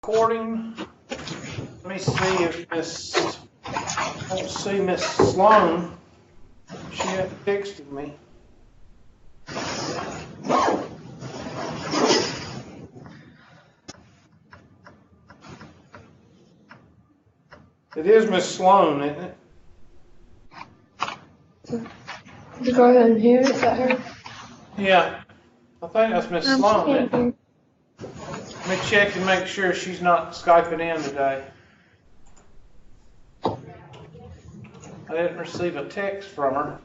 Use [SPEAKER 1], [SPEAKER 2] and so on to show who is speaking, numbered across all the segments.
[SPEAKER 1] recording. Let me see if Miss, I don't see Miss Sloan. She hadn't texted me. It is Miss Sloan, isn't it?
[SPEAKER 2] The girl in here, is that her?
[SPEAKER 1] Yeah, I think that's Miss Sloan. Isn't it? Let me check and make sure she's not Skyping in today. I didn't receive a text from her.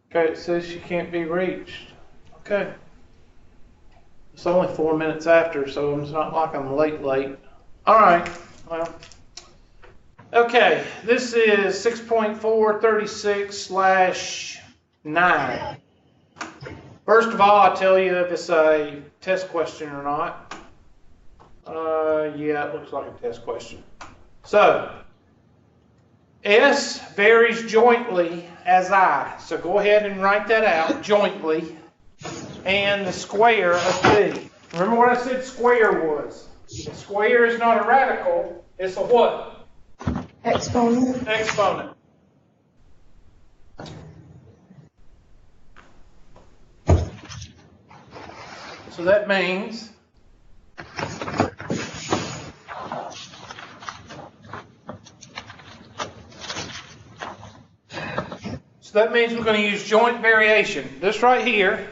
[SPEAKER 1] Okay, it says she can't be reached. Okay. It's only 4 minutes after, so it's not like I'm late. All right. Well. Okay, this is 6.436/9. First of all, I'll tell you if it's a test question or not. Yeah, it looks like a test question. So, S varies jointly as I. So go ahead and write that out, jointly. And the square of B. Remember what I said square was? The square is not a radical, it's a what?
[SPEAKER 2] Exponent.
[SPEAKER 1] Exponent. So that means we're going to use joint variation. This right here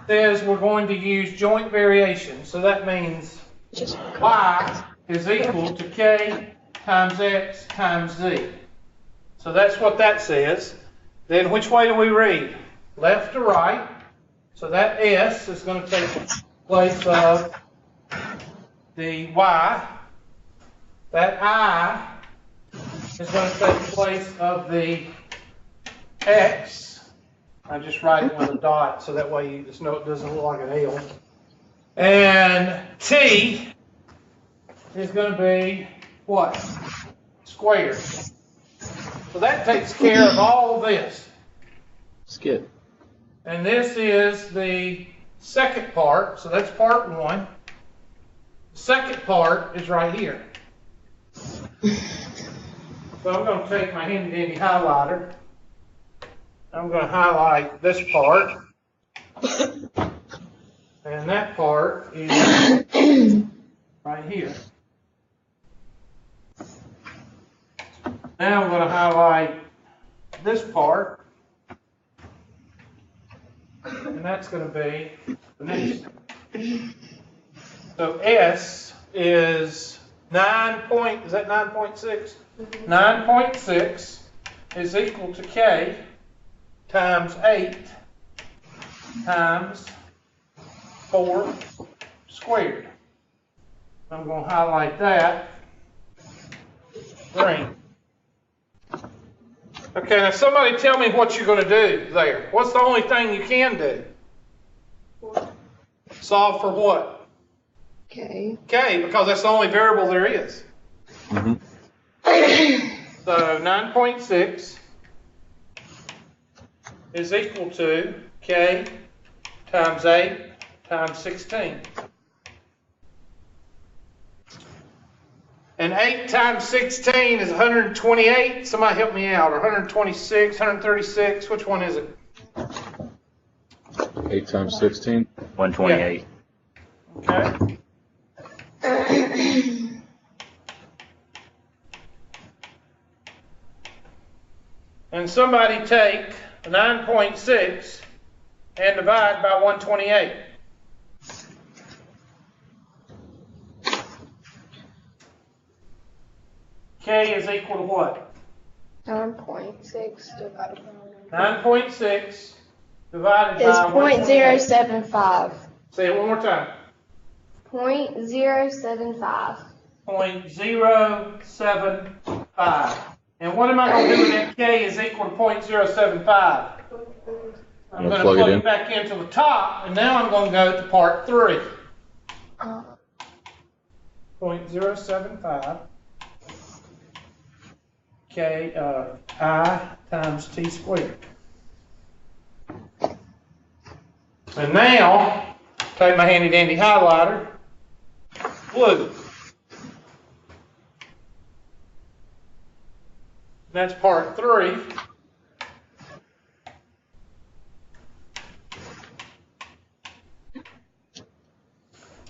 [SPEAKER 1] says we're going to use joint variation. So that means y is equal to k times x times z. So that's what that says. Then which way do we read? Left to right. So that s is going to take place of the y. That I is going to take place of the x. I just write it with a dot so that way you just know it doesn't look like an L. And t is going to be what? Squared. So that takes care of all of this.
[SPEAKER 3] Skip.
[SPEAKER 1] And this is the second part. So that's part one. The second part is right here. So I'm going to take my handy dandy highlighter. I'm going to highlight this part. And that part is right here. Now I'm going to highlight this part. And that's going to be the next. So S is 9 is that 9.6? 9.6 is equal to K times 8 times 4 squared. I'm going to highlight that green. Okay, now somebody tell me what you're going to do there. What's the only thing you can do? Solve for what?
[SPEAKER 2] K.
[SPEAKER 1] K, because that's the only variable there is.
[SPEAKER 3] Mm-hmm.
[SPEAKER 1] So 9.6 is equal to K times 8 times 16. And 8 times 16 is 128. Somebody help me out. Or 126, 136. Which one is it?
[SPEAKER 3] 8 times 16?
[SPEAKER 4] 128.
[SPEAKER 1] Yeah. Okay. And somebody take 9.6 and divide by 128. K is equal to what?
[SPEAKER 2] 9.6 divided by
[SPEAKER 1] 9.6 divided
[SPEAKER 2] is
[SPEAKER 1] by
[SPEAKER 2] 0.075.
[SPEAKER 1] Say it one more time.
[SPEAKER 2] 0.075.
[SPEAKER 1] 0.075. And what am I going to do with that K is equal to 0.075? I'm going to plug it back into the top, and now I'm going to go to part 3. 0.075. I times t squared. And now, take my handy dandy highlighter, blue. That's part 3.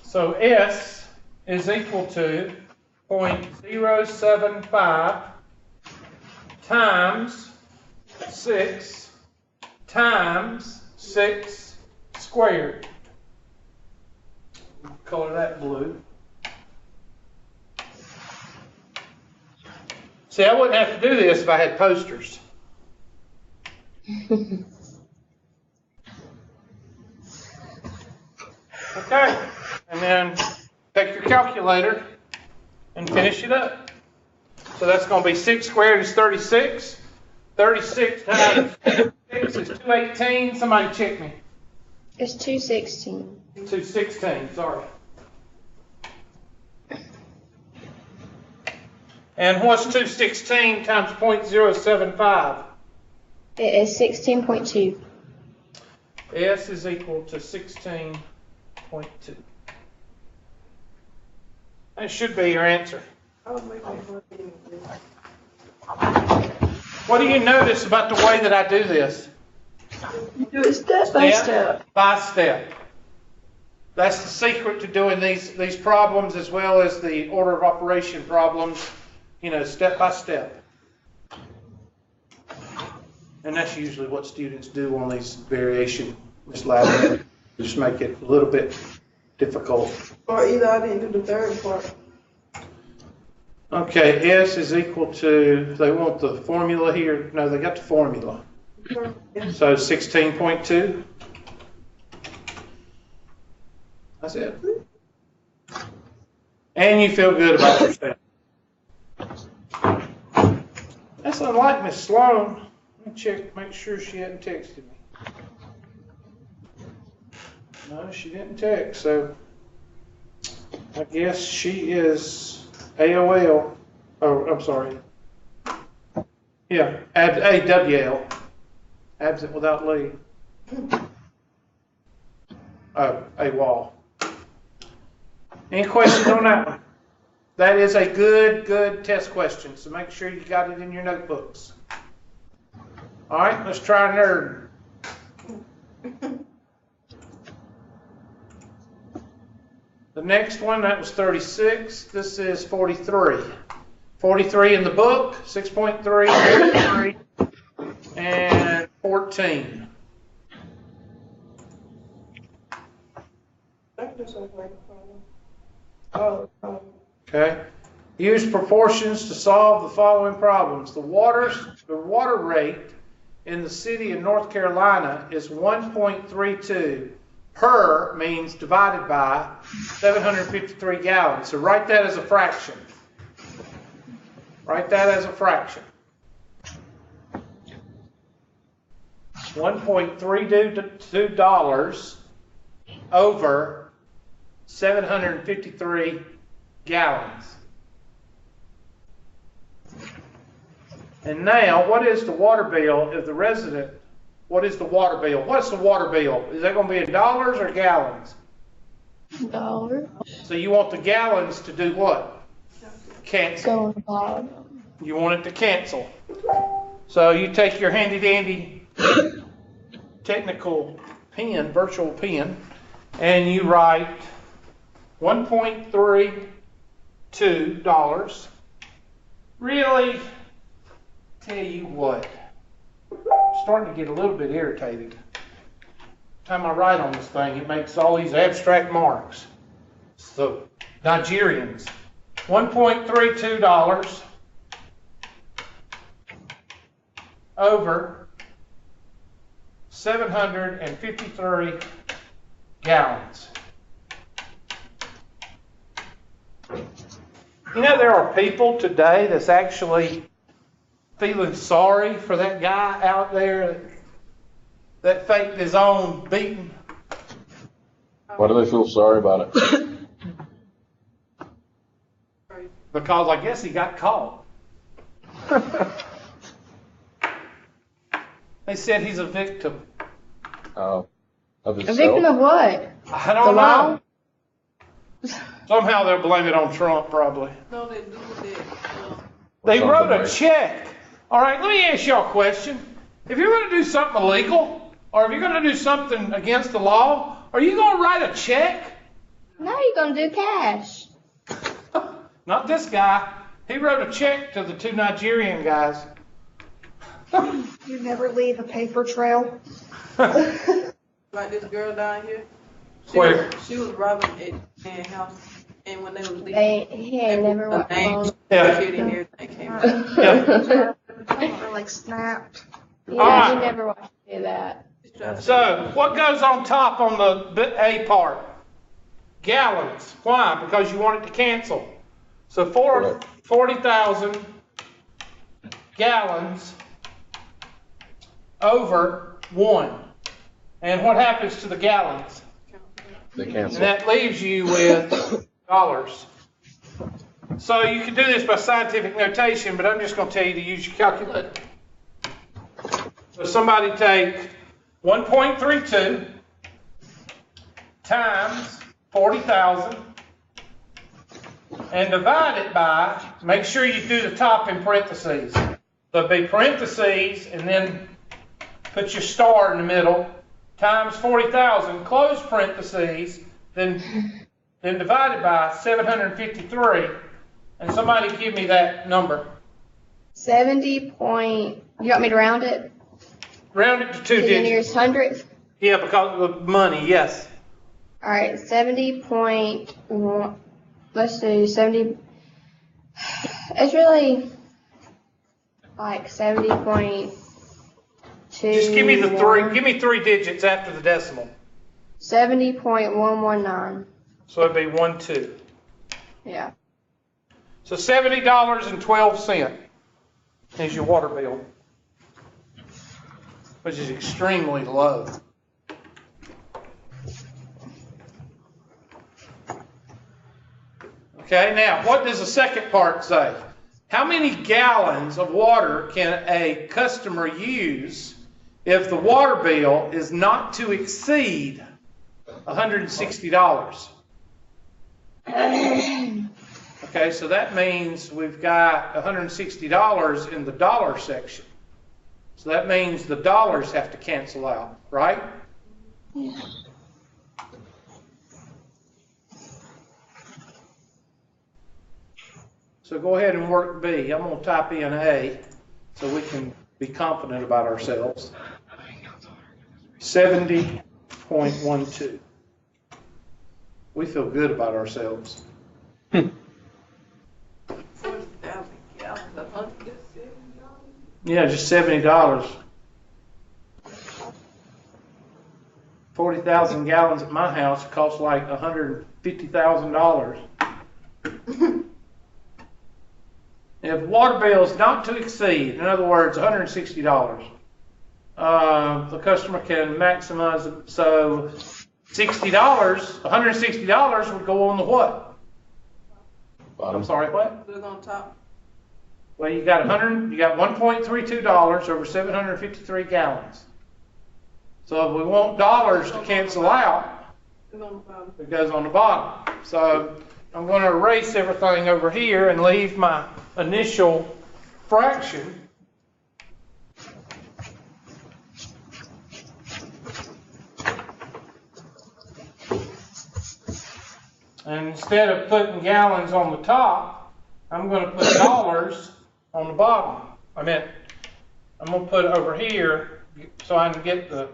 [SPEAKER 1] So S is equal to 0.075 times 6 times 6 squared. Color that blue. See, I wouldn't have to do this if I had posters. Okay, and then take your calculator and finish it up. So that's going to be 6 squared is 36. 36 times 6 is 218. Somebody check me.
[SPEAKER 2] It's 216.
[SPEAKER 1] 216, sorry. And what's 216 times 0.075?
[SPEAKER 2] It is 16.2.
[SPEAKER 1] S is equal to 16.2. That should be your answer. What do you notice about the way that I do this?
[SPEAKER 2] You do it step by step.
[SPEAKER 1] By step. That's the secret to doing these problems as well as the order of operation problems, step by step. And that's usually what students do on these variation lab. Just make it a little bit difficult.
[SPEAKER 4] Or either I didn't do the third part.
[SPEAKER 1] Okay, S is equal to, they want the formula here. No, they got the formula. So 16.2. That's it. And you feel good about yourself. That's unlike Miss Sloan. Let me check, make sure she hadn't texted me. No, she didn't text, so I guess she is AOL. Oh, I'm sorry. Yeah, AWL. Absent without leave. Oh, AWOL. Any questions on that one? That is a good test question, so make sure you got it in your notebooks. All right, let's try nerd. The next one, that was 36. This is 43. 43 in the book, 6.3, 43, and 14.
[SPEAKER 4] That just looks like a problem. Oh,
[SPEAKER 1] Okay. Use proportions to solve the following problems. The water rate in the city of North Carolina is 1.32 per means divided by 753 gallons. So write that as a fraction. Write that as a fraction. $1.32 over 753 gallons. And now, what is the water bill of the resident? What is the water bill? What's the water bill? Is that going to be in dollars or gallons?
[SPEAKER 2] $1.
[SPEAKER 1] So you want the gallons to do what? Cancel.
[SPEAKER 2] Go on the bottom.
[SPEAKER 1] You want it to cancel. So you take your handy dandy technical pen, virtual pen, and you write $1.32. Really, tell you what, I'm starting to get a little bit irritated. Every time I write on this thing, it makes all these abstract marks. So, Nigerians, $1.32 over 753 gallons. There are people today that's actually feeling sorry for that guy out there that faked his own beating.
[SPEAKER 3] Why do they feel sorry about it?
[SPEAKER 1] Because I guess he got caught. They said he's a victim.
[SPEAKER 3] Of
[SPEAKER 2] A
[SPEAKER 3] himself.
[SPEAKER 2] victim of what?
[SPEAKER 1] I
[SPEAKER 2] The
[SPEAKER 1] don't
[SPEAKER 2] law?
[SPEAKER 1] know. Somehow they'll blame it on Trump, probably.
[SPEAKER 4] No, they do that.
[SPEAKER 1] They
[SPEAKER 3] Something
[SPEAKER 1] wrote a
[SPEAKER 3] like-
[SPEAKER 1] check. All right, let me ask y'all a question. If you're going to do something illegal, or if you're going to do something against the law, are you going to write a check?
[SPEAKER 2] No, you're gonna do cash.
[SPEAKER 1] Not this guy. He wrote a check to the 2 Nigerian guys.
[SPEAKER 5] You never leave a paper trail.
[SPEAKER 4] Like this girl down here.
[SPEAKER 1] Where?
[SPEAKER 4] She was robbing a man's house, and when they was leaving,
[SPEAKER 2] He ain't never
[SPEAKER 4] her
[SPEAKER 2] walked
[SPEAKER 4] name,
[SPEAKER 2] on.
[SPEAKER 1] Yeah.
[SPEAKER 4] kid and everything came out.
[SPEAKER 1] Yeah.
[SPEAKER 5] Or like snapped.
[SPEAKER 2] Yeah,
[SPEAKER 1] Alright.
[SPEAKER 2] he never watched any of that.
[SPEAKER 1] So, what goes on top on the A part? Gallons. Why? Because you want it to cancel. So,
[SPEAKER 3] Correct.
[SPEAKER 1] 40,000 gallons over 1. And what happens to the gallons?
[SPEAKER 3] They
[SPEAKER 1] And
[SPEAKER 3] cancel.
[SPEAKER 1] that leaves you with dollars. So you can do this by scientific notation, but I'm just going to tell you to use your calculator. So somebody take 1.32 times 40,000 and divide it by, make sure you do the top in parentheses. There'll be parentheses and then put your star in the middle, times 40,000, close parentheses, then divided by 753, and somebody give me that number.
[SPEAKER 2] 70 point. You want me to round it
[SPEAKER 1] Round it to 2
[SPEAKER 2] to the
[SPEAKER 1] digits.
[SPEAKER 2] nearest hundredth?
[SPEAKER 1] Yeah, because of the money, yes.
[SPEAKER 2] All right, 70.1. Let's do 70. It's really like 70.2.
[SPEAKER 1] Just give me the 3. Give me 3 digits after the decimal.
[SPEAKER 2] 70.119.
[SPEAKER 1] So it'd be 1, 2.
[SPEAKER 2] Yeah.
[SPEAKER 1] So $70.12 is your water bill, which is extremely low. Okay, now what does the second part say? How many gallons of water can a customer use if the water bill is not to exceed $160? Okay, so that means we've got $160 in the dollar section. So that means the dollars have to cancel out, right? So go ahead and work B. I'm going to type in A so we can be confident about ourselves. 70.12. We feel good about ourselves.
[SPEAKER 4] 40,000 gallons, $170.
[SPEAKER 1] Yeah, just $70. 40,000 gallons at my house costs like $150,000. If water bill is not to exceed, in other words, $160, the customer can maximize it. So $160 would go on the what?
[SPEAKER 3] Bottom.
[SPEAKER 1] I'm sorry, what?
[SPEAKER 4] Put it on top.
[SPEAKER 1] Well, you got $1.32 over 753 gallons. So if we want dollars to cancel out,
[SPEAKER 4] It's on the bottom.
[SPEAKER 1] it goes on the bottom. So I'm going to erase everything over here and leave my initial fraction. And instead of putting gallons on the top, I'm going to put dollars on the bottom. I'm going to put over here so I can get the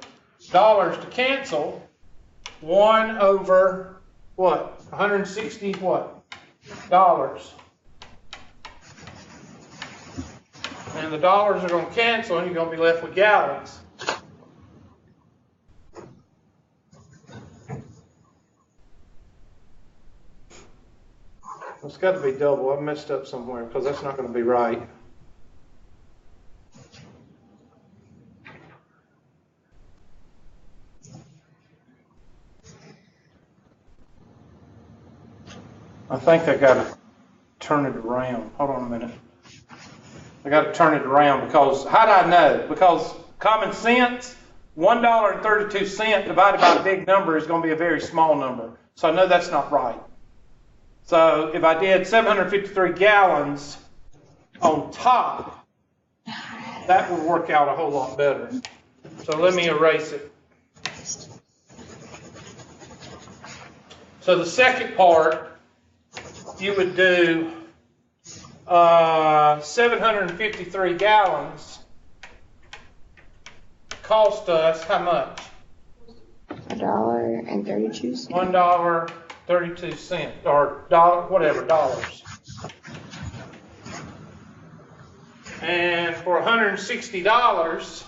[SPEAKER 1] dollars to cancel. 1 over what? 160 what? Dollars. And the dollars are going to cancel and you're going to be left with gallons. It's got to be double. I messed up somewhere because that's not going to be right. I think I got to turn it around. Hold on a minute. I got to turn it around because how do I know? Because common sense, $1.32 divided by a big number is going to be a very small number. So I know that's not right. So if I did 753 gallons on top, that would work out a whole lot better. So let me erase it. So the second part, you would do 753 gallons cost us how much?
[SPEAKER 2] $1.32.
[SPEAKER 1] $1.32 or dollar, whatever, dollars. And for $160,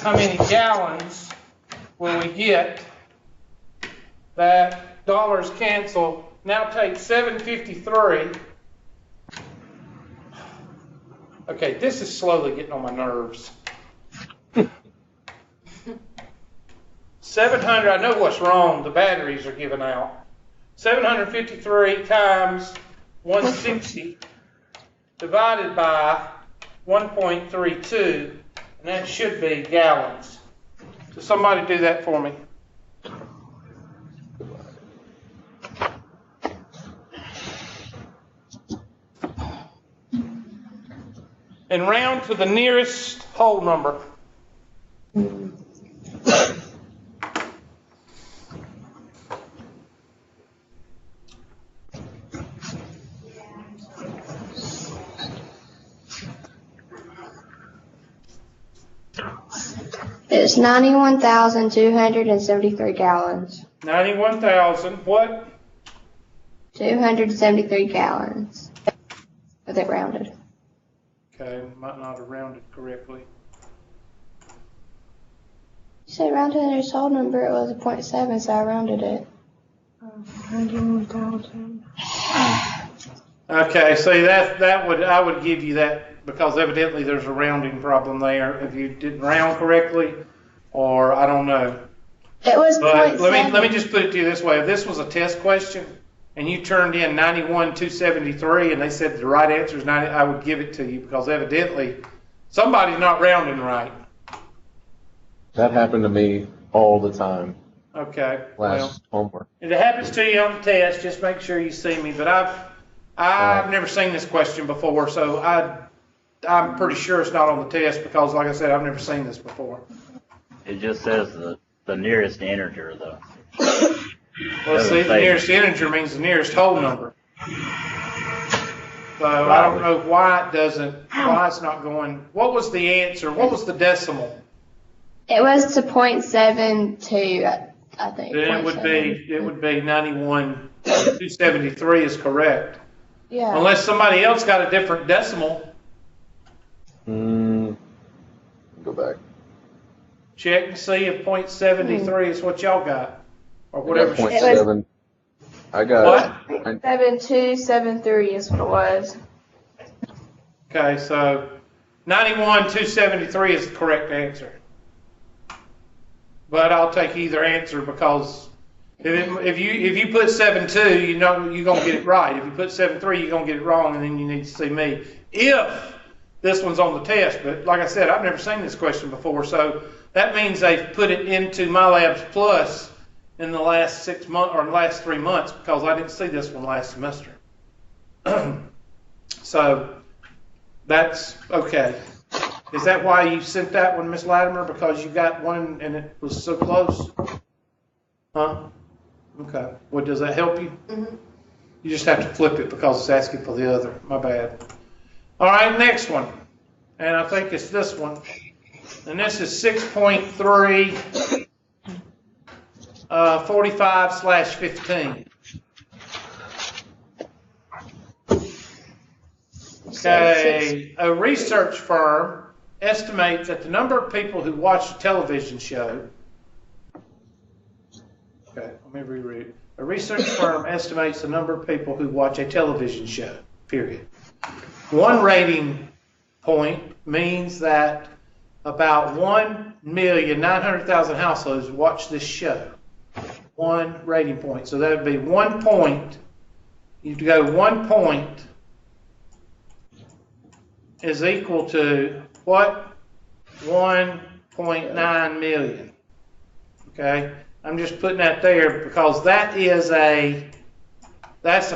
[SPEAKER 1] how many gallons will we get? That dollars cancel. Now take 753. Okay, this is slowly getting on my nerves. 700, I know what's wrong. The batteries are giving out. 753 times 160 divided by 1.32, and that should be gallons. So somebody do that for me. And round to the nearest whole number.
[SPEAKER 2] It's 91,273 gallons.
[SPEAKER 1] 91,000, what?
[SPEAKER 2] 273 gallons. With it rounded.
[SPEAKER 1] Okay, might not have rounded correctly.
[SPEAKER 2] You said rounded in your whole number, it was a 0.7, so I rounded it.
[SPEAKER 5] 101,000.
[SPEAKER 1] Okay, see I would give you that because evidently there's a rounding problem there if you didn't round correctly, or I don't know.
[SPEAKER 2] It was
[SPEAKER 1] But
[SPEAKER 2] 0.7.
[SPEAKER 1] let me just put it to you this way: if this was a test question and you turned in 91,273 and they said the right answer is 90, I would give it to you because evidently somebody's not rounding right.
[SPEAKER 3] That happened to me all the time.
[SPEAKER 1] Okay.
[SPEAKER 3] Last homework.
[SPEAKER 1] If it happens to you on the test, just make sure you see me. But I've never seen this question before, so I'm pretty sure it's not on the test because, like I said, I've never seen this before.
[SPEAKER 6] It just says the nearest integer, though.
[SPEAKER 1] Well, see, the nearest integer means the nearest whole number. So I don't know why it's not going. What was the answer? What was the decimal?
[SPEAKER 2] It was to 0.72, I think.
[SPEAKER 1] Then it would be 91,273 is correct.
[SPEAKER 2] Yeah.
[SPEAKER 1] Unless somebody else got a different decimal.
[SPEAKER 3] Go back.
[SPEAKER 1] Check and see if 0.73 is what y'all got. Or whatever.
[SPEAKER 3] I got 0.7. I got
[SPEAKER 1] What?
[SPEAKER 2] 7273 is what it was.
[SPEAKER 1] Okay, so 91,273 is the correct answer. But I'll take either answer because if you put 7.2, you know you're gonna get it right. If you put 7.3, you're gonna get it wrong, and then you need to see me. If this one's on the test, but like I said, I've never seen this question before, so that means they've put it into MyLabs Plus in the last 6 months or the last 3 months because I didn't see this one last semester. So that's okay. Is that why you sent that one, Miss Latimer? Because you got one and it was so close? Huh? Okay. Well, does that help you?
[SPEAKER 4] Mm-hmm.
[SPEAKER 1] You just have to flip it because it's asking for the other. My bad. All right, next one. And I think it's this one. And this is 6.3, 45/15. Okay, a research firm estimates that the number of people who watch a television show. Okay, let me reread. A research firm estimates the number of people who watch a television show, period. One rating point means that about 1,900,000 households watch this show. One rating point. So that would be 1 point you go 1 point is equal to what? 1.9 million. Okay? I'm just putting that there because that's a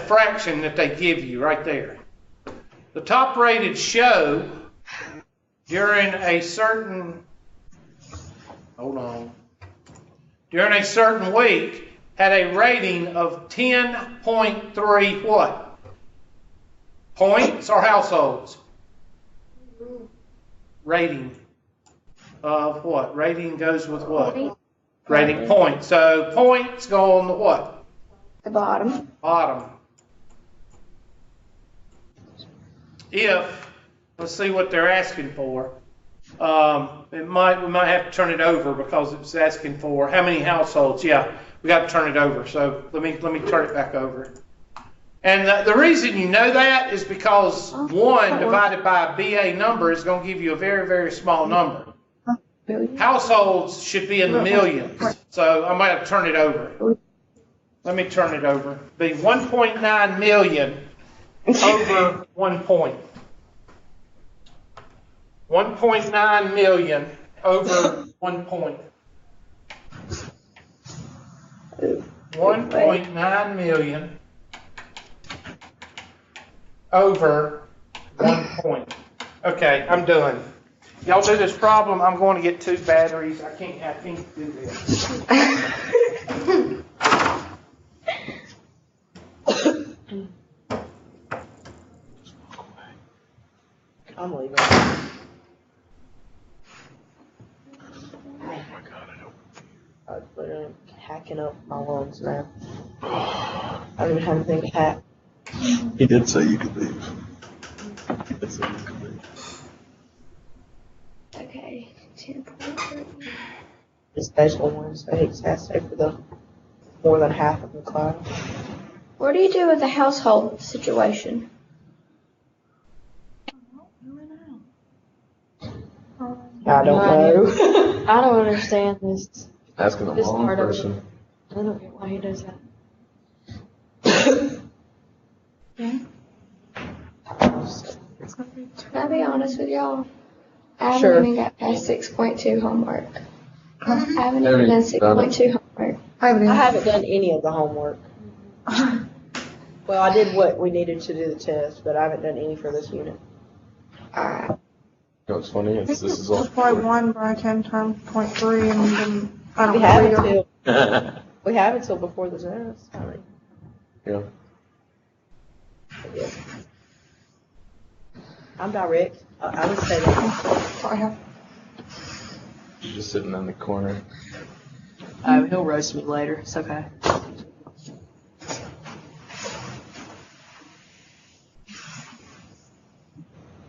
[SPEAKER 1] fraction that they give you right there. The top rated show during a certain week had a rating of 10.3 what? Points or households? Rating of what? Rating goes with what? Rating points. So points go on the what?
[SPEAKER 2] The bottom.
[SPEAKER 1] Bottom. If, let's see what they're asking for. We might have to turn it over because it's asking for how many households. Yeah, we got to turn it over. So let me turn it back over. And the reason you know that is because 1 divided by a BA number is going to give you a very, very small number. Households should be in the millions. So I might have to turn it over. Let me turn it over. Be 1.9 million over 1 point. 1.9 million over 1 point. 1.9 million over 1 point. Okay, I'm done. Y'all do this problem. I'm going to get 2 batteries. I can't do this.
[SPEAKER 7] I'm leaving. I'm literally hacking up my lungs now. I don't even have anything to hack.
[SPEAKER 3] He did say you could leave. He did say you could leave.
[SPEAKER 2] Okay, 10.3.
[SPEAKER 7] It's special Wednesday. It has to stay for the more than half of the class.
[SPEAKER 2] What do you do with the household situation?
[SPEAKER 7] I don't know.
[SPEAKER 8] I don't understand this.
[SPEAKER 3] Asking the
[SPEAKER 8] This
[SPEAKER 3] wrong
[SPEAKER 8] part of it.
[SPEAKER 3] person.
[SPEAKER 8] I don't get why he does that.
[SPEAKER 2] Yeah. Can I be honest with y'all? I haven't even got past 6.2 homework. I haven't even done 6.2 homework.
[SPEAKER 7] I haven't done any of the homework. Well, I did what we needed to do the test, but I haven't done any for this unit.
[SPEAKER 2] Alright.
[SPEAKER 3] You know what's funny? This is all.
[SPEAKER 5] Apply 1 by 10 times 0.3 and then I don't
[SPEAKER 7] We have
[SPEAKER 5] know.
[SPEAKER 7] until we have until before the test. I mean,
[SPEAKER 3] Yeah.
[SPEAKER 7] yeah. I'm direct. I would say that.
[SPEAKER 5] I have.
[SPEAKER 3] You're just sitting in the corner.
[SPEAKER 7] Oh, he'll roast me later. It's okay.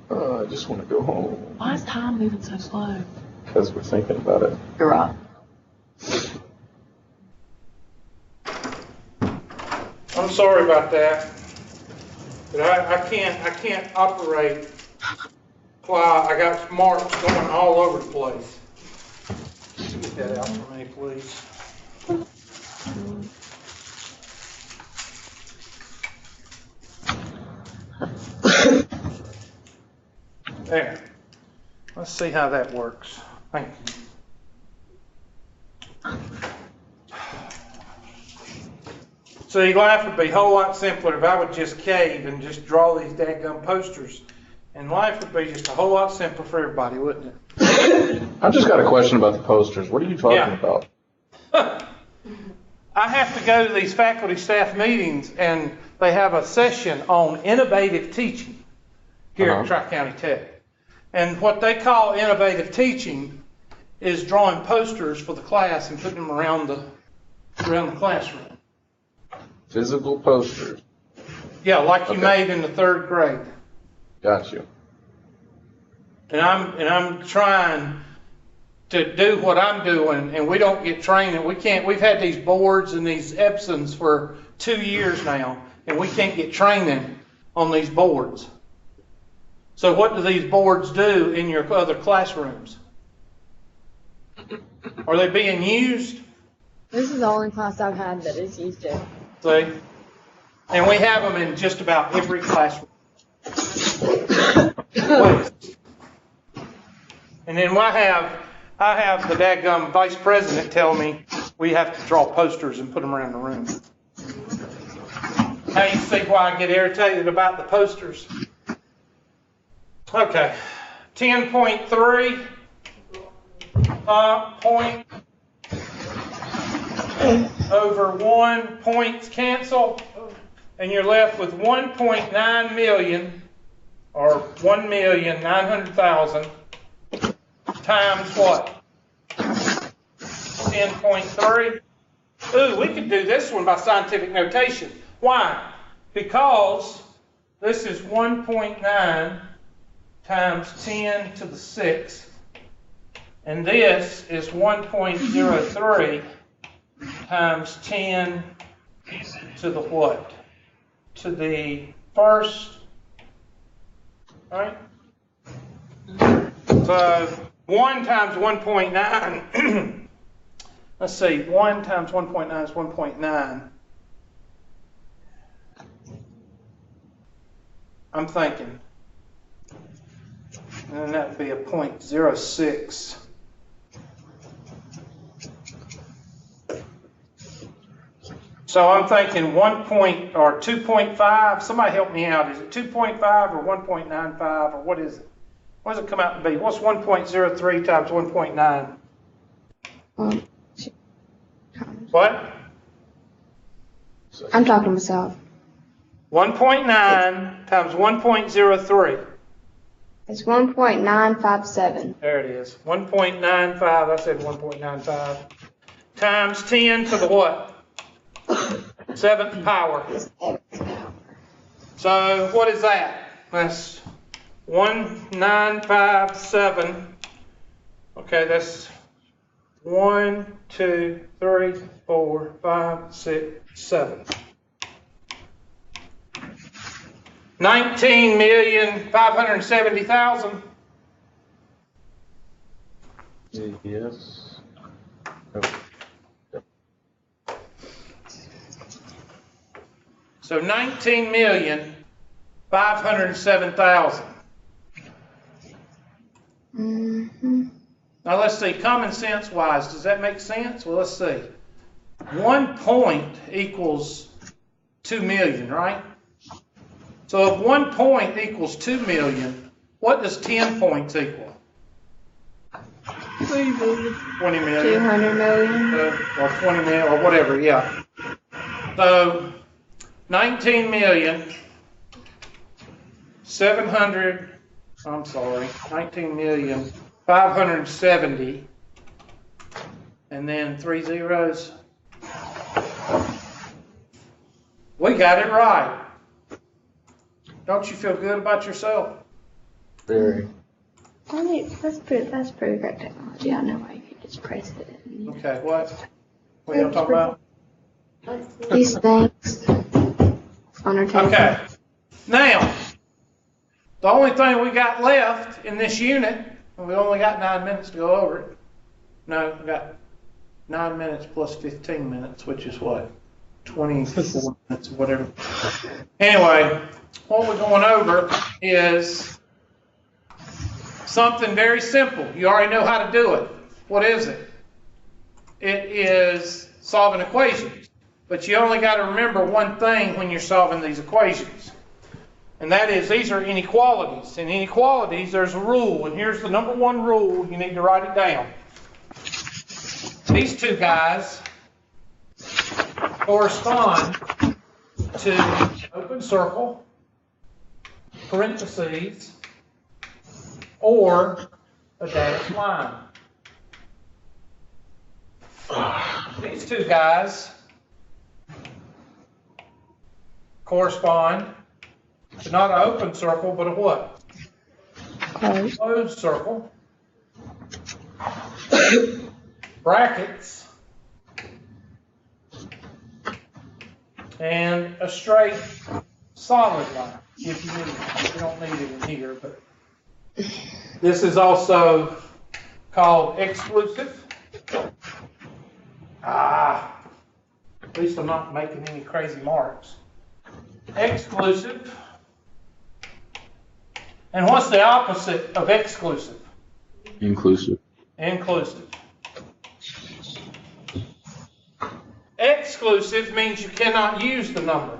[SPEAKER 3] Oh, I just want to go home.
[SPEAKER 8] Why is time moving so slow?
[SPEAKER 3] Because we're thinking about it.
[SPEAKER 7] You're right.
[SPEAKER 1] I'm sorry about that, but I can't operate while I got marks going all over the place. Get that out for me, please. There. Let's see how that works. Thank you. See, life would be a whole lot simpler if I would just cave and just draw these dadgum posters. And life would be just a whole lot simpler for everybody, wouldn't it?
[SPEAKER 3] I've just got a question about the posters. What are you talking about?
[SPEAKER 1] I have to go to these faculty staff meetings, and they have a session on innovative teaching here at Tri-County Tech. And what they call innovative teaching is drawing posters for the class and putting them around the classroom.
[SPEAKER 3] Physical posters.
[SPEAKER 1] Yeah, like you
[SPEAKER 3] Okay.
[SPEAKER 1] made in the 3rd grade.
[SPEAKER 3] Got you.
[SPEAKER 1] And I'm trying to do what I'm doing, and we don't get training. We've had these boards and these Epsons for 2 years now, and we can't get training on these boards. So what do these boards do in your other classrooms? Are they being used?
[SPEAKER 8] This is the only class I've had that is used to.
[SPEAKER 1] See? And we have them in just about every classroom. Waste. And then I have the dadgum vice president tell me we have to draw posters and put them around the room. Now you see why I get irritated about the posters. Okay, 10.3, point over 1 points cancel, and you're left with 1.9 million, or 1,900,000 times what? 10.3. Ooh, we could do this one by scientific notation. Why? Because this is 1.9 times 10 to the 6th, and this is 1.03 times 10 to the what? To the first, right? So 1 times 1.9, let's see, 1 times 1.9 is 1.9. I'm thinking, and then that would be a 0.06. So I'm thinking 2.5. Somebody help me out. Is it 2.5 or 1.95 or what is it? What does it come out to be? What's 1.03 times 1.9? What?
[SPEAKER 2] I'm talking to myself.
[SPEAKER 1] 1.9 times 1.03.
[SPEAKER 2] It's 1.957.
[SPEAKER 1] There it is. 1.95. I said 1.95 times 10 to the what? 7th power. So what is that? That's 1957. Okay, that's 1, 2, 3, 4, 5, 6, 7. 19,570,000.
[SPEAKER 3] Yes.
[SPEAKER 1] So 19,507,000.
[SPEAKER 2] Mm-hmm.
[SPEAKER 1] Now let's see, common sense wise, does that make sense? Well, let's see. 1 point equals 2 million, right? So if 1 point equals 2 million, what does 10 points equal? 20 million.
[SPEAKER 2] 200 million.
[SPEAKER 1] Or 20 million, or whatever, yeah. So 19 million 570, and then 3 zeros. We got it right. Don't you feel good about yourself?
[SPEAKER 3] Very.
[SPEAKER 2] I mean, that's pretty great technology. I know why you could just press it.
[SPEAKER 1] Okay, what? What are you talking about?
[SPEAKER 2] These things on our table.
[SPEAKER 1] Okay. Now, the only thing we got left in this unit, and we only got 9 minutes to go over it. No, we got 9 minutes plus 15 minutes, which is what? 24 minutes or whatever. Anyway, what we're going over is something very simple. You already know how to do it. What is it? It is solving equations. But you only got to remember one thing when you're solving these equations. And that is, these are inequalities. In inequalities, there's a rule. And here's the number one rule. You need to write it down. These two guys correspond to open circle, parentheses, or a dashed line. These two guys correspond to not an open circle, but a what? Closed circle. Brackets. And a straight solid line. If you need it. You don't need it in here, but this is also called exclusive. At least I'm not making any crazy marks. exclusive. And what's the opposite of exclusive?
[SPEAKER 3] Inclusive.
[SPEAKER 1] Inclusive. Exclusive means you cannot use the number.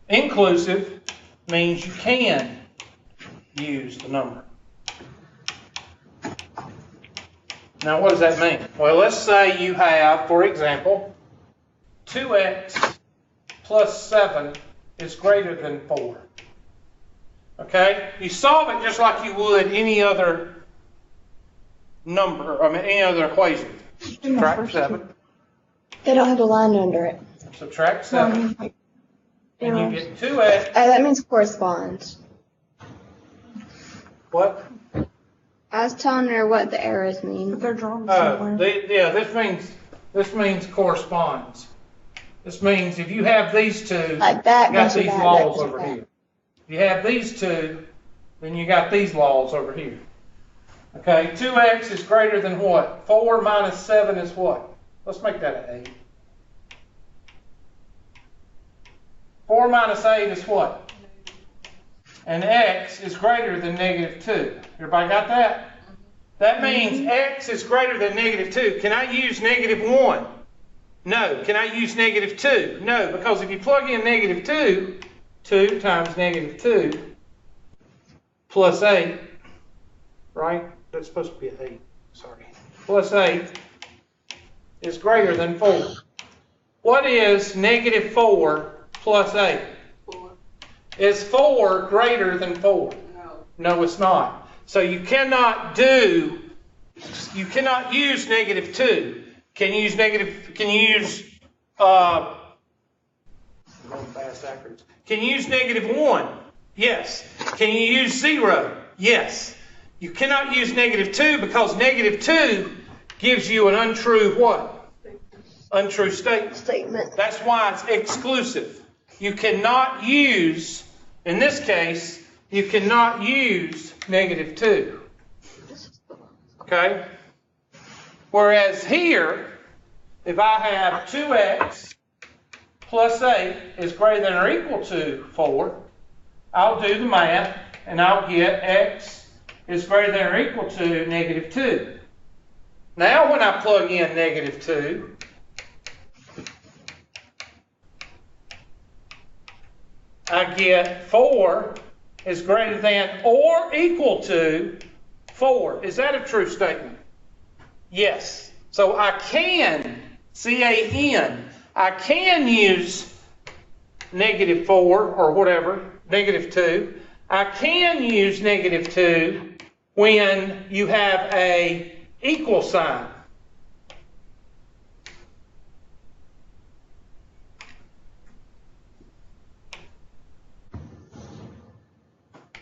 [SPEAKER 1] Inclusive means you can use the number. Now, what does that mean? Well, let's say you have, for example, 2x plus 7 is greater than 4. Okay? You solve it just like you would any other number, any other equation. Subtract 7.
[SPEAKER 2] They don't have a line under it.
[SPEAKER 1] Subtract 7. And you get 2x.
[SPEAKER 2] That means corresponds.
[SPEAKER 1] What?
[SPEAKER 2] I was telling her what the arrows mean.
[SPEAKER 5] They're drawn somewhere.
[SPEAKER 1] This means corresponds. This means if you have these two,
[SPEAKER 2] Like that,
[SPEAKER 1] you got
[SPEAKER 2] goes with
[SPEAKER 1] these
[SPEAKER 2] that,
[SPEAKER 1] laws
[SPEAKER 2] that goes
[SPEAKER 1] over
[SPEAKER 2] with that.
[SPEAKER 1] here. If you have these two, then you got these laws over here. Okay, 2x is greater than what? 4 minus 7 is what? Let's make that an 8. 4 minus 8 is what? And x is greater than negative 2. Everybody got that? That means x is greater than negative 2. Can I use negative 1? No. Can I use negative 2? No, because if you plug in negative 2, 2 times negative 2 plus 8, right? That's supposed to be an 8. Sorry. Plus 8 is greater than 4. What is negative 4 plus 8?
[SPEAKER 4] 4.
[SPEAKER 1] Is 4 greater than 4?
[SPEAKER 4] No.
[SPEAKER 1] No, it's not. So you cannot use negative 2. Can you use Can you use negative 1? Yes. Can you use 0? Yes. You cannot use negative 2 because negative 2 gives you an untrue what? Untrue statement. That's why it's exclusive. You cannot use, in this case, you cannot use negative 2. Okay? Whereas here, if I have 2x plus 8 is greater than or equal to 4, I'll do the math and I'll get x is greater than or equal to negative 2. Now when I plug in negative 2, I get 4 is greater than or equal to 4. Is that a true statement? Yes. So I can, C-A-N, I can use negative 4 or whatever, negative 2. I can use negative 2 when you have a equal sign.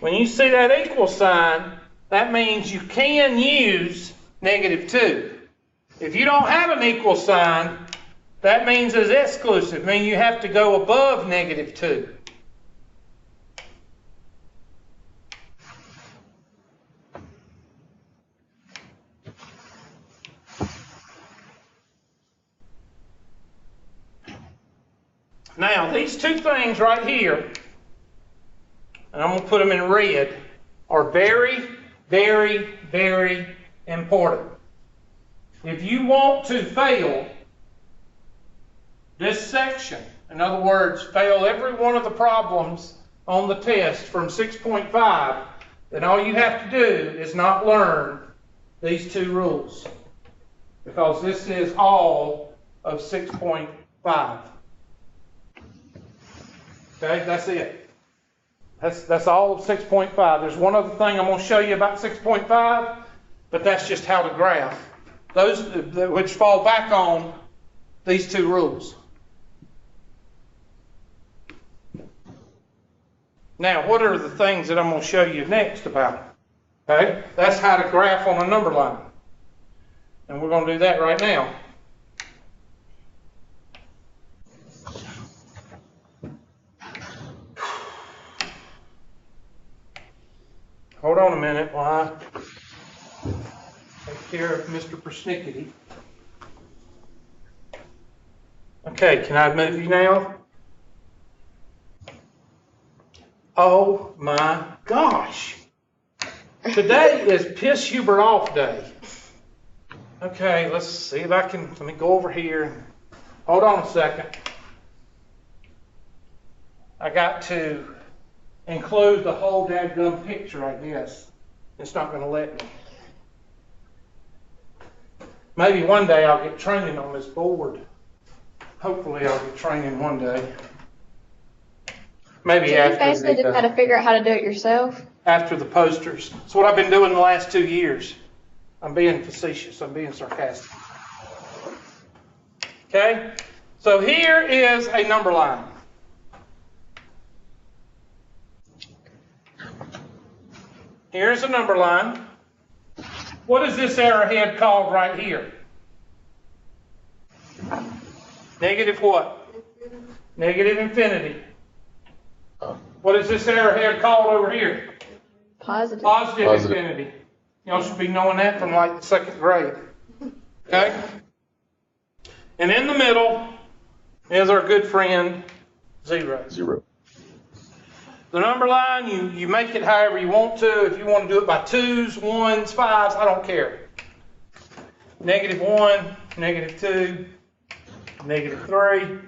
[SPEAKER 1] When you see that equal sign, that means you can use negative 2. If you don't have an equal sign, that means it's exclusive, meaning you have to go above negative 2. Now, these two things right here, and I'm going to put them in red, are very, very, very important. If you want to fail this section, in other words, fail every one of the problems on the test from 6.5, then all you have to do is not learn these two rules, because this is all of 6.5. Okay, that's it. That's all of 6.5. There's one other thing I'm going to show you about 6.5, but that's just how to graph. Those which fall back on these two rules. Now, what are the things that I'm going to show you next about? Okay, that's how to graph on a number line. And we're going to do that right now. Hold on a minute while I take care of Mr. Persnickety. Okay, can I move you now? Oh my gosh. Today is Piss Hubert Off Day. Okay, let's see if I can, let me go over here. Hold on a second. I got to include the whole dadgum picture, I guess. It's not going to let me. Maybe one day I'll get training on this board. Hopefully I'll get training one day. Maybe
[SPEAKER 2] So you
[SPEAKER 1] after
[SPEAKER 2] basically just got to figure out how to do it yourself?
[SPEAKER 1] after the posters. It's what I've been doing the last 2 years. I'm being facetious. I'm being sarcastic. Okay? So here is a number line. Here's a number line. What is this arrowhead called right here? Negative what? Negative infinity. What is this arrowhead called over here?
[SPEAKER 2] Positive.
[SPEAKER 1] Positive infinity. Y'all should be knowing that from like the 2nd grade. Okay? And in the middle is our good friend, 0.
[SPEAKER 3] 0.
[SPEAKER 1] The number line, you make it however you want to. If you want to do it by 2s, 1s, 5s, I don't care. Negative 1, negative 2, negative 3,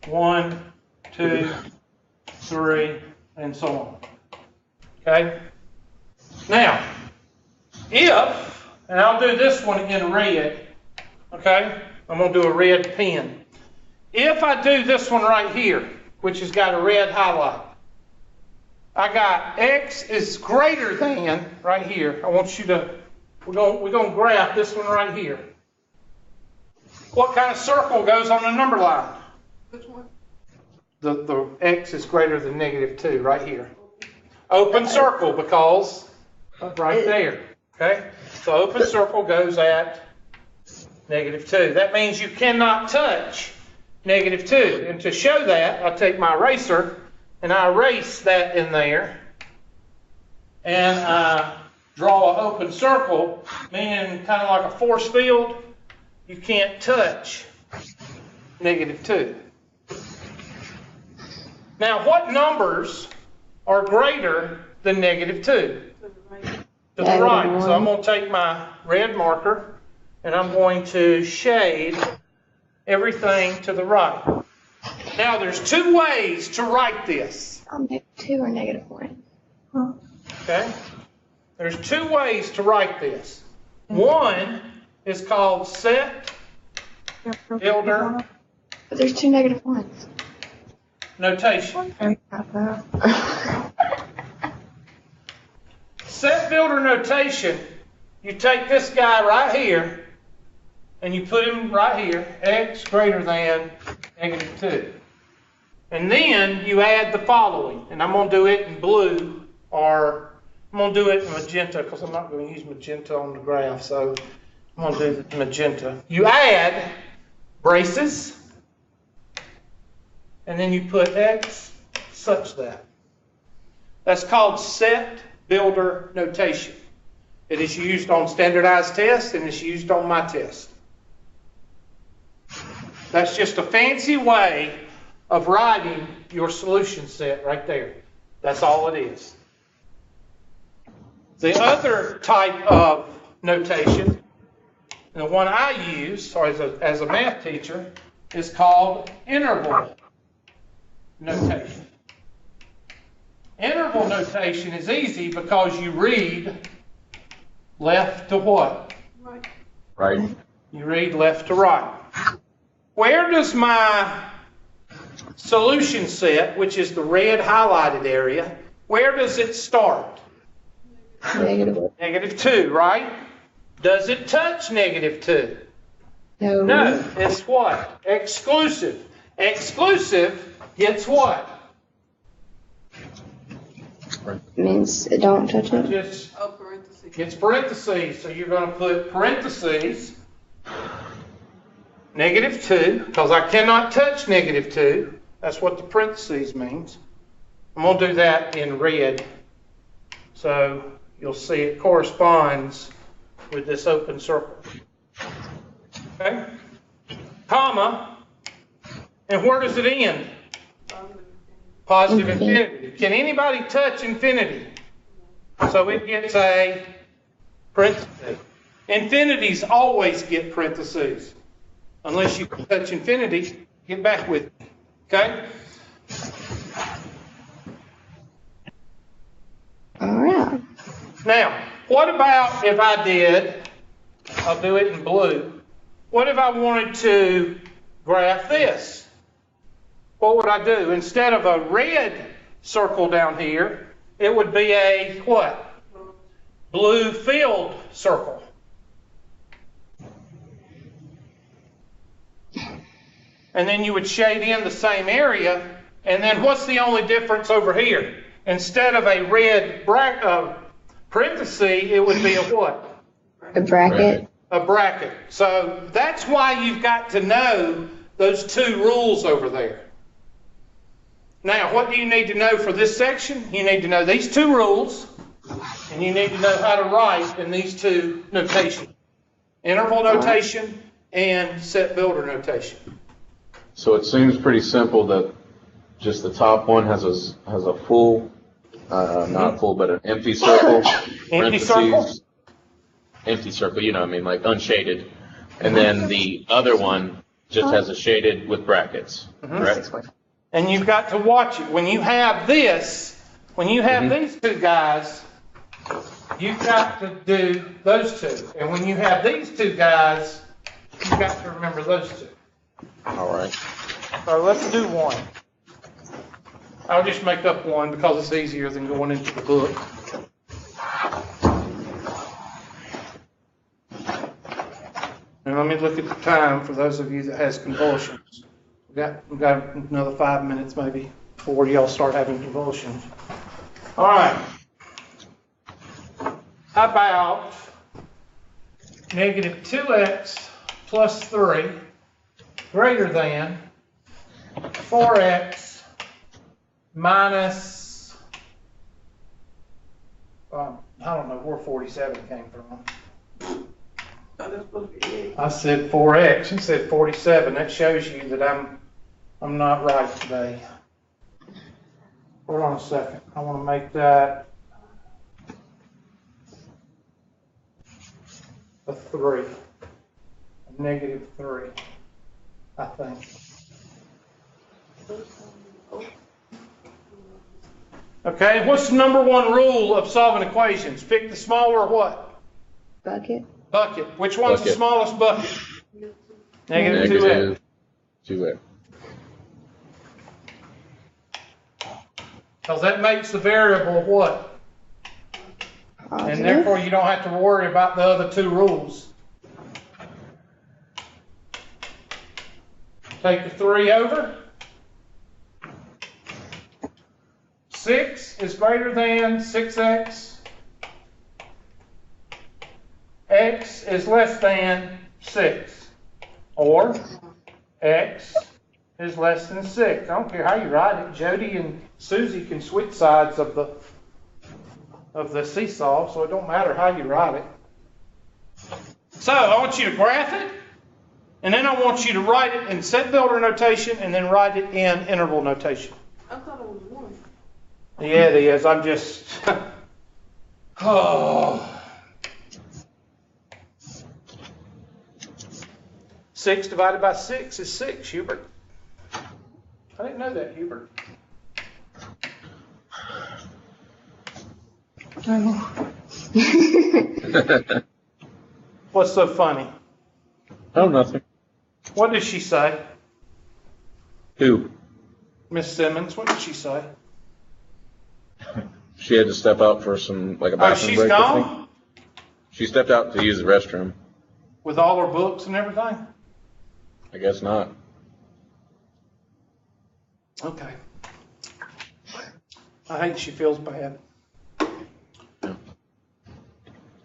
[SPEAKER 1] 1, 2, 3, and so on. Okay? Now, if, and I'll do this one in red, okay? I'm going to do a red pen. If I do this one right here, which has got a red highlight, I got x is greater than, right here. I want you to, we're going to graph this one right here. What kind of circle goes on the number line?
[SPEAKER 4] Which one?
[SPEAKER 1] The x is greater than negative 2, right here. Open circle, because right there. Okay? So open circle goes at negative 2. That means you cannot touch negative 2. And to show that, I take my eraser and I erase that in there. And I draw an open circle, meaning kind of like a force field. You can't touch negative 2. Now, what numbers are greater than negative 2? To the right. So I'm going to take my red marker and I'm going to shade everything to the right. Now, there's 2 ways to write this.
[SPEAKER 2] Negative 2 or negative 1?
[SPEAKER 1] Okay? There's 2 ways to write this. One is called set builder
[SPEAKER 2] But there's 2 negative 1s.
[SPEAKER 1] notation. Set builder notation, you take this guy right here and you put him right here, x greater than negative 2. And then you add the following, and I'm going to do it in blue, or I'm going to do it in magenta because I'm not going to use magenta on the graph, so I'm going to do the magenta. You add braces, and then you put x such that. That's called set builder notation. It is used on standardized tests and it's used on my test. That's just a fancy way of writing your solution set right there. That's all it is. The other type of notation, the one I use or as a math teacher, is called interval notation. Interval notation is easy because you read left to what?
[SPEAKER 3] Right.
[SPEAKER 1] You read left to right. Where does my solution set, which is the red highlighted area, where does it start?
[SPEAKER 2] Negative.
[SPEAKER 1] Negative 2, right? Does it touch negative 2?
[SPEAKER 2] No.
[SPEAKER 1] No, it's what? Exclusive. Exclusive gets what?
[SPEAKER 2] Means it don't touch it.
[SPEAKER 1] Just
[SPEAKER 4] Oh, parentheses.
[SPEAKER 1] gets parentheses. So you're going to put parentheses, negative 2, because I cannot touch negative 2. That's what the parentheses means. I'm going to do that in red. So you'll see it corresponds with this open circle. Okay? Comma. And where does it end? Positive infinity. Can anybody touch infinity? So it gets a parenthesis. Infinities always get parentheses. Unless you touch infinity, get back with me. Okay?
[SPEAKER 2] All right.
[SPEAKER 1] Now, what about if I did, I'll do it in blue. What if I wanted to graph this? What would I do? Instead of a red circle down here, it would be a what? Blue filled circle. And then you would shade in the same area. And then what's the only difference over here? Instead of a red parenthesis, it would be a what?
[SPEAKER 2] A bracket.
[SPEAKER 1] A bracket. So that's why you've got to know those two rules over there. Now, what do you need to know for this section? You need to know these two rules, and you need to know how to write in these two notations. Interval notation and set builder notation.
[SPEAKER 9] So it seems pretty simple that just the top one has a full, not full, but an empty circle.
[SPEAKER 1] Empty circle?
[SPEAKER 9] Empty circle, you know what I mean, like unshaded. And then the other one just has a shaded with brackets, correct?
[SPEAKER 1] And you've got to watch it. When you have this, when you have these two guys, you've got to do those two. And when you have these two guys, you've got to remember those two.
[SPEAKER 9] All right.
[SPEAKER 1] So let's do one. I'll just make up one because it's easier than going into the book. And let me look at the time for those of you that has convulsions. We've got another 5 minutes maybe before y'all start having convulsions. All right. How about negative 2x plus 3 greater than 4x minus, I don't know where 47 came from. I said 4x, you said 47. That shows you that I'm not right today. Hold on a second. I want to make that a 3. A negative 3, I think. Okay, what's the number one rule of solving equations? Pick the smaller what?
[SPEAKER 2] Bucket.
[SPEAKER 1] Bucket. Which one's the smallest bucket? Negative
[SPEAKER 9] 2x.
[SPEAKER 1] Because that makes the variable what?
[SPEAKER 2] Positive.
[SPEAKER 1] And therefore you don't have to worry about the other two rules. Take the 3 over. 6 is greater than 6x. X is less than 6. Or x is less than 6. I don't care how you write it. Jody and Susie can switch sides of the seesaw, so it don't matter how you write it. So I want you to graph it, and then I want you to write it in set builder notation, and then write it in interval notation.
[SPEAKER 4] I thought it was 1.
[SPEAKER 1] Yeah, it is. I'm just... oh. 6 divided by 6 is 6, Hubert. I didn't know that, Hubert. What's so funny?
[SPEAKER 9] Oh, nothing.
[SPEAKER 1] What did she say?
[SPEAKER 9] Who?
[SPEAKER 1] Miss Simmons, what did she say?
[SPEAKER 9] She had to step out for some, like a bathroom
[SPEAKER 1] she's
[SPEAKER 9] break, I
[SPEAKER 1] gone?
[SPEAKER 9] think. She stepped out to use the restroom.
[SPEAKER 1] With all her books and everything?
[SPEAKER 9] I guess not.
[SPEAKER 1] Okay. I hate she feels bad.
[SPEAKER 9] Yeah.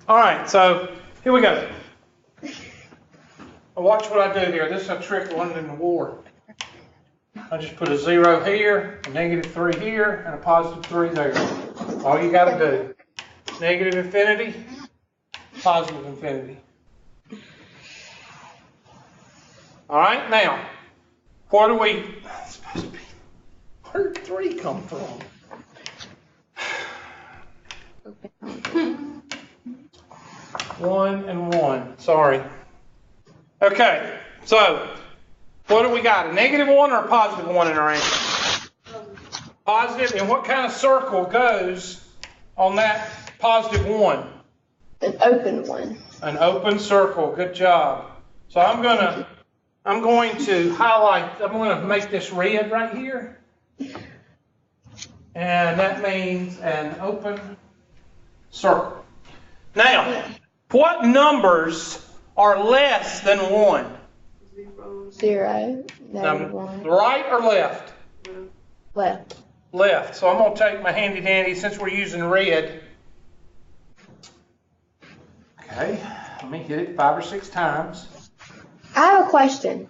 [SPEAKER 1] All right, so here we go. Now watch what I do here. This is a trick learned in the war. I just put a 0 here, a negative 3 here, and a positive 3 there. All you got to do. Negative infinity, positive infinity. All right, now, what do we, it's supposed to be, where did 3 come from? 1 and 1, sorry. Okay, so what do we got? A -1 or a +1 in our answer? Positive, and what kind of circle goes on that +1?
[SPEAKER 2] An open one.
[SPEAKER 1] An open circle, good job. So I'm going to highlight, I'm going to make this red right here. And that means an open circle. Now, what numbers are less than 1?
[SPEAKER 2] 0, -1.
[SPEAKER 1] Right or left?
[SPEAKER 2] Left.
[SPEAKER 1] Left. So I'm going to take my handy dandy, since we're using red. Okay, let me hit it 5 or 6 times.
[SPEAKER 2] I have a question.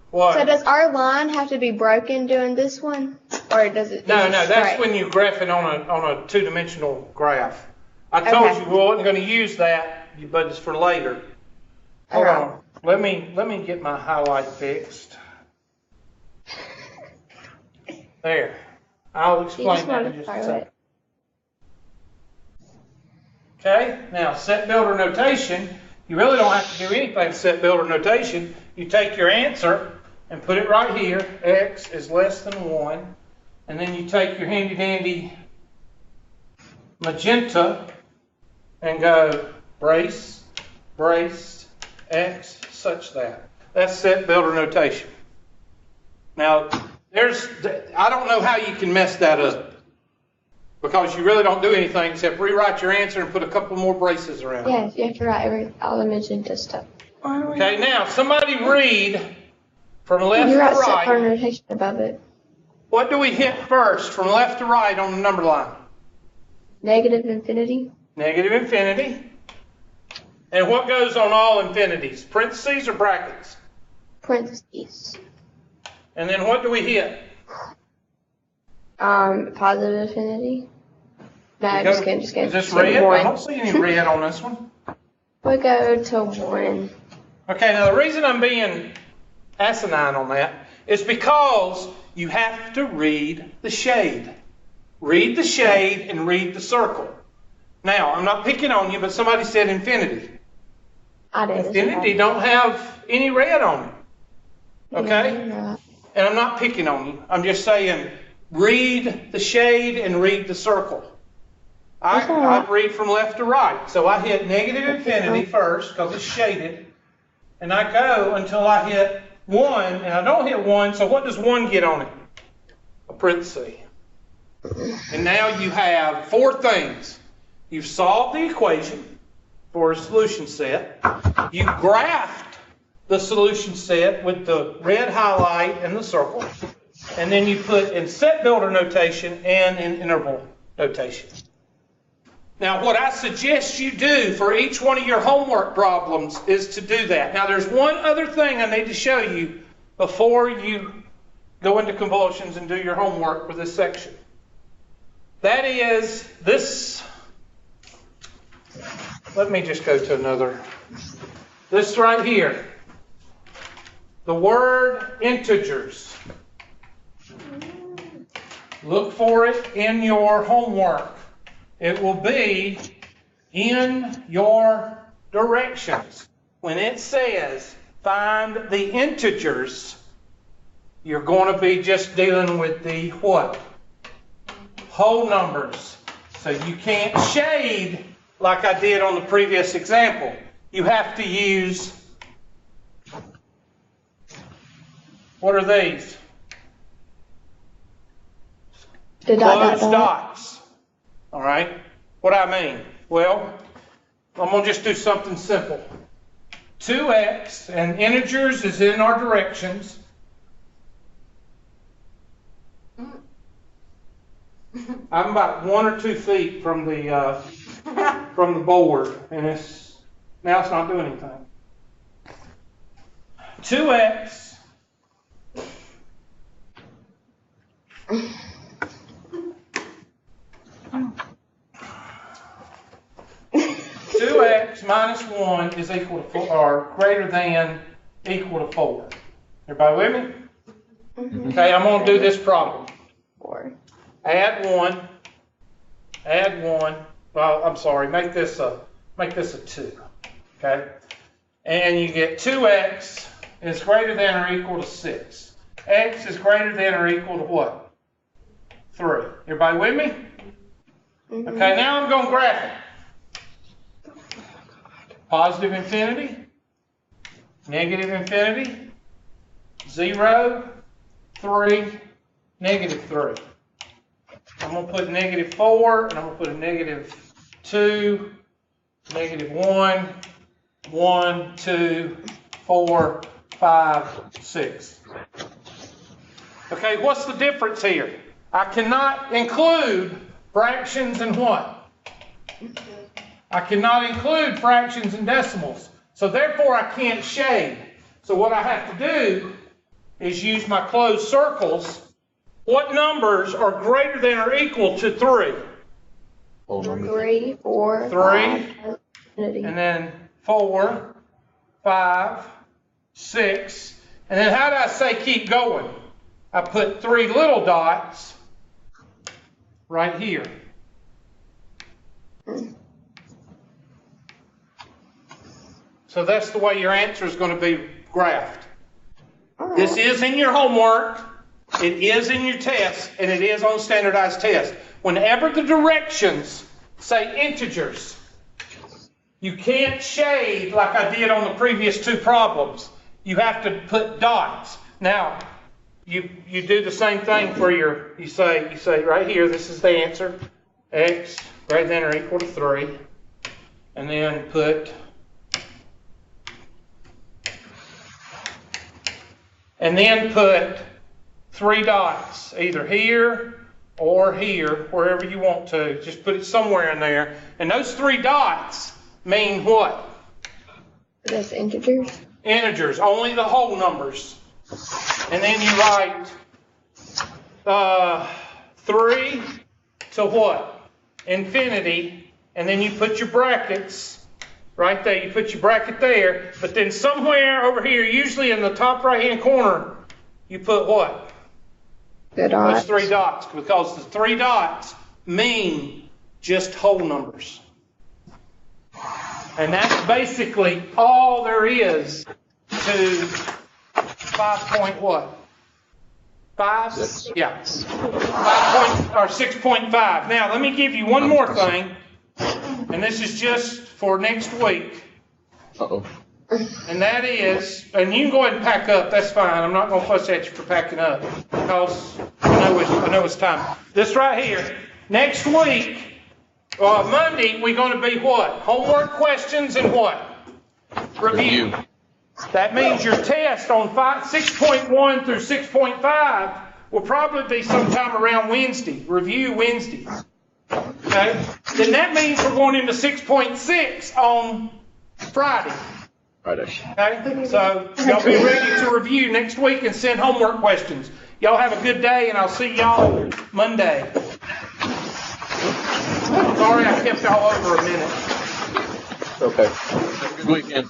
[SPEAKER 1] What?
[SPEAKER 2] So does our line have to be broken doing this one? Or does it?
[SPEAKER 1] No,
[SPEAKER 2] is it
[SPEAKER 1] that's
[SPEAKER 2] straight?
[SPEAKER 1] when you graph it on a 2-dimensional graph. I told
[SPEAKER 2] Okay.
[SPEAKER 1] you we wasn't going to use that, but it's for later. Hold
[SPEAKER 2] Alright.
[SPEAKER 1] on. Let me get my highlight fixed. There. I'll
[SPEAKER 2] You
[SPEAKER 1] explain
[SPEAKER 2] just
[SPEAKER 1] that
[SPEAKER 2] want
[SPEAKER 1] in
[SPEAKER 2] to
[SPEAKER 1] just a
[SPEAKER 2] throw
[SPEAKER 1] second.
[SPEAKER 2] it.
[SPEAKER 1] Okay, now set builder notation. You really don't have to do anything with set builder notation. You take your answer and put it right here. X is less than 1. And then you take your handy dandy magenta and go brace, X, such that. That's set builder notation. Now, I don't know how you can mess that up, because you really don't do anything except rewrite your answer and put a couple more braces around it.
[SPEAKER 2] Yes, you have to write all the magenta stuff.
[SPEAKER 1] Okay, now somebody read from left
[SPEAKER 2] You
[SPEAKER 1] to
[SPEAKER 2] write set
[SPEAKER 1] right.
[SPEAKER 2] builder notation above it.
[SPEAKER 1] What do we hit first from left to right on the number line?
[SPEAKER 2] Negative infinity.
[SPEAKER 1] Negative infinity. And what goes on all infinities? Parentheses or brackets?
[SPEAKER 2] Parentheses.
[SPEAKER 1] And then what do we hit?
[SPEAKER 2] Positive infinity. No, just kidding.
[SPEAKER 1] Is this
[SPEAKER 2] Just
[SPEAKER 1] red? I
[SPEAKER 2] one.
[SPEAKER 1] don't see any red on this one.
[SPEAKER 2] We go to 1.
[SPEAKER 1] Okay, now the reason I'm being asinine on that is because you have to read the shade. Read the shade and read the circle. Now, I'm not picking on you, but somebody said infinity.
[SPEAKER 2] I did.
[SPEAKER 1] Infinity don't have any red on it. Okay?
[SPEAKER 2] Yeah, right.
[SPEAKER 1] And I'm not picking on you. I'm just saying, read the shade and read the circle. I read from left to right. So I hit negative infinity first because it's shaded. And I go until I hit 1, and I don't hit 1, so what does 1 get on it? A parenthesis. And now you have 4 things. You've solved the equation for a solution set. You graphed the solution set with the red highlight and the circle. And then you put in set builder notation and in interval notation. Now, what I suggest you do for each one of your homework problems is to do that. Now, there's one other thing I need to show you before you go into convulsions and do your homework for this section. That is this. Let me just go to another. This right here. The word integers. Look for it in your homework. It will be in your directions. When it says find the integers, you're going to be just dealing with the what? Whole numbers. So you can't shade like I did on the previous example. You have to use, what are these? Closed dots. All right? What do I mean? Well, I'm going to just do something simple. 2x, and integers is in our directions. I'm about 1 or 2 feet from the board, and now it's not doing anything. 2x minus 1 is equal to 4, or greater than equal to 4. Everybody with me?
[SPEAKER 2] Mhm.
[SPEAKER 1] Okay, I'm going to do this problem.
[SPEAKER 2] 4.
[SPEAKER 1] Add 1. Well, I'm sorry. Make this a 2. Okay, and you get 2x is greater than or equal to 6. X is greater than or equal to what? 3. Everybody with me?
[SPEAKER 2] Mhm.
[SPEAKER 1] Okay, now I'm going to graph it. Positive infinity, negative infinity, 0, 3, negative 3. I'm going to put negative 4, and I'm going to put a negative 2, negative 1, 1, 2, 4, 5, 6. Okay, what's the difference here? I cannot include fractions and what? I cannot include fractions and decimals. So therefore I can't shade. So what I have to do is use my closed circles. What numbers are greater than or equal to 3?
[SPEAKER 2] 3, 4,
[SPEAKER 1] 3,
[SPEAKER 2] 5, infinity.
[SPEAKER 1] and then 4, 5, 6. And then how do I say keep going? I put 3 little dots right here. So that's the way your answer is going to be graphed. This is in your homework, it is in your test, and it is on standardized test. Whenever the directions say integers, you can't shade like I did on the previous 2 problems. You have to put dots. Now, you do the same thing for you say right here, this is the answer, x greater than or equal to 3, and then put, put 3 dots, either here or here, wherever you want to. Just put it somewhere in there. And those 3 dots mean what?
[SPEAKER 2] That's integers.
[SPEAKER 1] Integers, only the whole numbers. And then you write 3 to what? Infinity. And then you put your brackets right there. You put your bracket there. But then somewhere over here, usually in the top right-hand corner, you put what?
[SPEAKER 2] The dots.
[SPEAKER 1] Those 3 dots. Because the 3 dots mean just whole numbers. And that's basically all there is to 5 point what? 5?
[SPEAKER 9] 6.
[SPEAKER 1] Yeah. 6.5. Now, let me give you one more thing. And this is just for next week.
[SPEAKER 9] Uh-oh.
[SPEAKER 1] And that is, and you can go ahead and pack up, that's fine. I'm not going to fuss at you for packing up. Because I know it's time. This right here. Next week, Monday, we're going to be what? Homework questions and what? Review. That means your test on 6.1 through 6.5 will probably be sometime around Wednesday. Review Wednesday. Okay? Then that means we're going into 6.6 on Friday. Okay? So y'all be ready to review next week and send homework questions. Y'all have a good day, and I'll see y'all Monday. Sorry I kept y'all over a minute.
[SPEAKER 9] Okay. Have a good weekend.